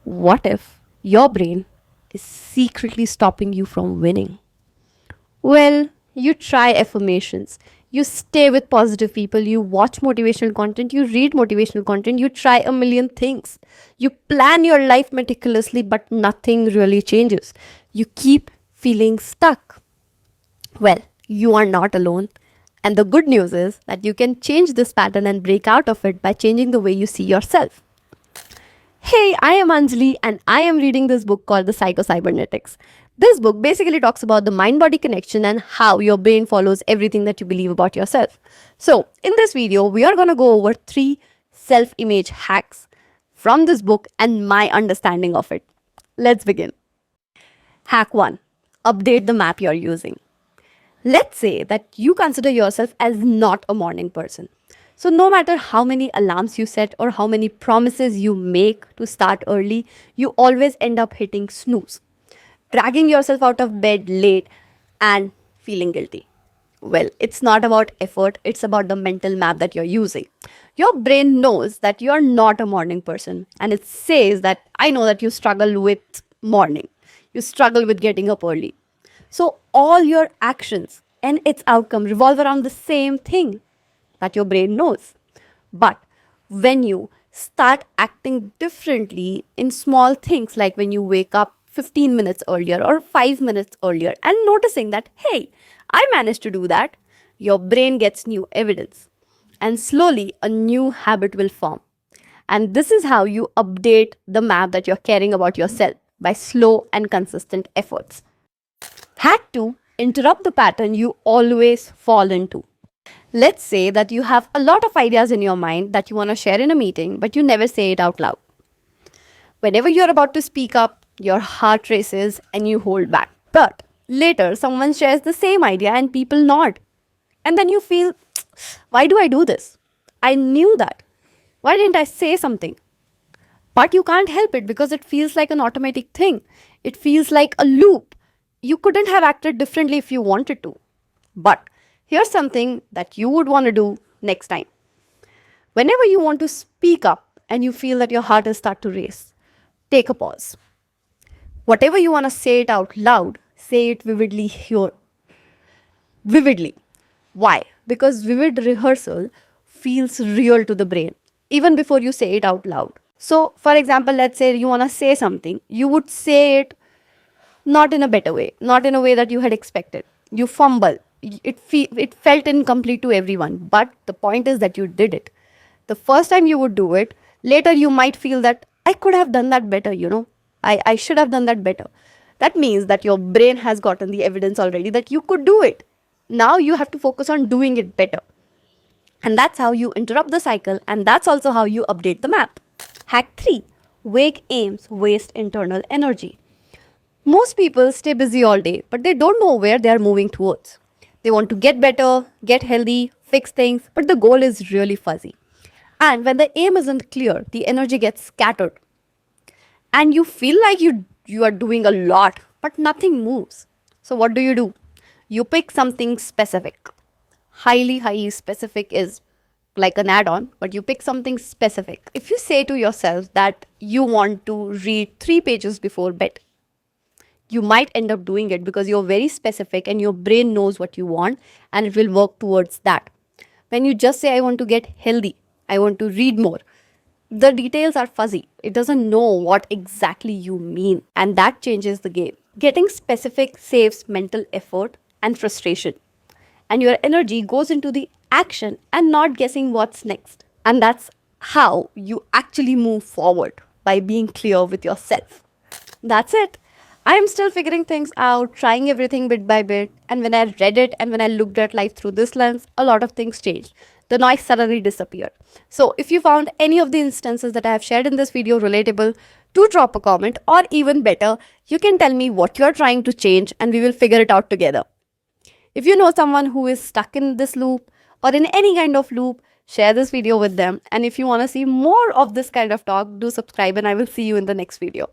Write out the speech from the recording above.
What if your brain is secretly stopping you from winning? Well, you try affirmations. You stay with positive people. You watch motivational content. You read motivational content. You try a million things. You plan your life meticulously, but nothing really changes. You keep feeling stuck. Well, you are not alone. And the good news is that you can change this pattern and break out of it by changing the way you see yourself. Hey, I am Anjali and I am reading this book called the Psycho-Cybernetics. This book basically talks about the mind body connection and how your brain follows everything that you believe about yourself. So, in this video, we are going to go over 3 self image hacks from this book and my understanding of it. Let's begin. Hack 1: Update the map you're using. Let's say that you consider yourself as not a morning person. So, no matter how many alarms you set or how many promises you make to start early, you always end up hitting snooze, dragging yourself out of bed late and feeling guilty. Well, it's not about effort, it's about the mental map that you're using. Your brain knows that you're not a morning person, and it says that I know that you struggle with morning, you struggle with getting up early. So, all your actions and its outcome revolve around the same thing that your brain knows. But when you start acting differently in small things, like when you wake up 15 minutes earlier or 5 minutes earlier and noticing that, hey, I managed to do that, your brain gets new evidence. And slowly a new habit will form. And this is how you update the map that you're caring about yourself, by slow and consistent efforts. Hack 2: Interrupt the pattern you always fall into. Let's say that you have a lot of ideas in your mind that you want to share in a meeting, but you never say it out loud. Whenever you're about to speak up, your heart races and you hold back. But later, someone shares the same idea and people nod. And then you feel, why do I do this? I knew that. Why didn't I say something? But you can't help it because it feels like an automatic thing. It feels like a loop. You couldn't have acted differently if you wanted to. But here's something that you would want to do next time. Whenever you want to speak up and you feel that your heart is start to race, take a pause. Whatever you want to say it out loud, say it vividly here. Vividly. Why? Because vivid rehearsal feels real to the brain, even before you say it out loud. So, for example, let's say you want to say something, you would say it not in a better way, not in a way that you had expected. You fumble. It felt incomplete to everyone, but the point is that you did it. The first time you would do it, later you might feel that I could have done that better. I should have done that better. That means that your brain has gotten the evidence already that you could do it. Now you have to focus on doing it better. And that's how you interrupt the cycle, and that's also how you update the map. Hack 3: Vague aims waste internal energy. Most people stay busy all day, but they don't know where they are moving towards. They want to get better, get healthy, fix things, but the goal is really fuzzy. And when the aim isn't clear, the energy gets scattered. And you feel like you are doing a lot, but nothing moves. So what do? You pick something specific. Highly specific is like an add-on, but you pick something specific. If you say to yourself that you want to read 3 pages before bed, you might end up doing it because you're very specific and your brain knows what you want and it will work towards that. When you just say, I want to get healthy, I want to read more, the details are fuzzy. It doesn't know what exactly you mean, and that changes the game. Getting specific saves mental effort and frustration, and your energy goes into the action and not guessing what's next. And that's how you actually move forward, by being clear with yourself. That's it. I am still figuring things out, trying everything bit by bit, and when I read it and when I looked at life through this lens, a lot of things changed. The noise suddenly disappeared. So if you found any of the instances that I have shared in this video relatable, do drop a comment, or even better, you can tell me what you're trying to change and we will figure it out together. If you know someone who is stuck in this loop or in any kind of loop, share this video with them. And if you want to see more of this kind of talk, do subscribe and I will see you in the next video.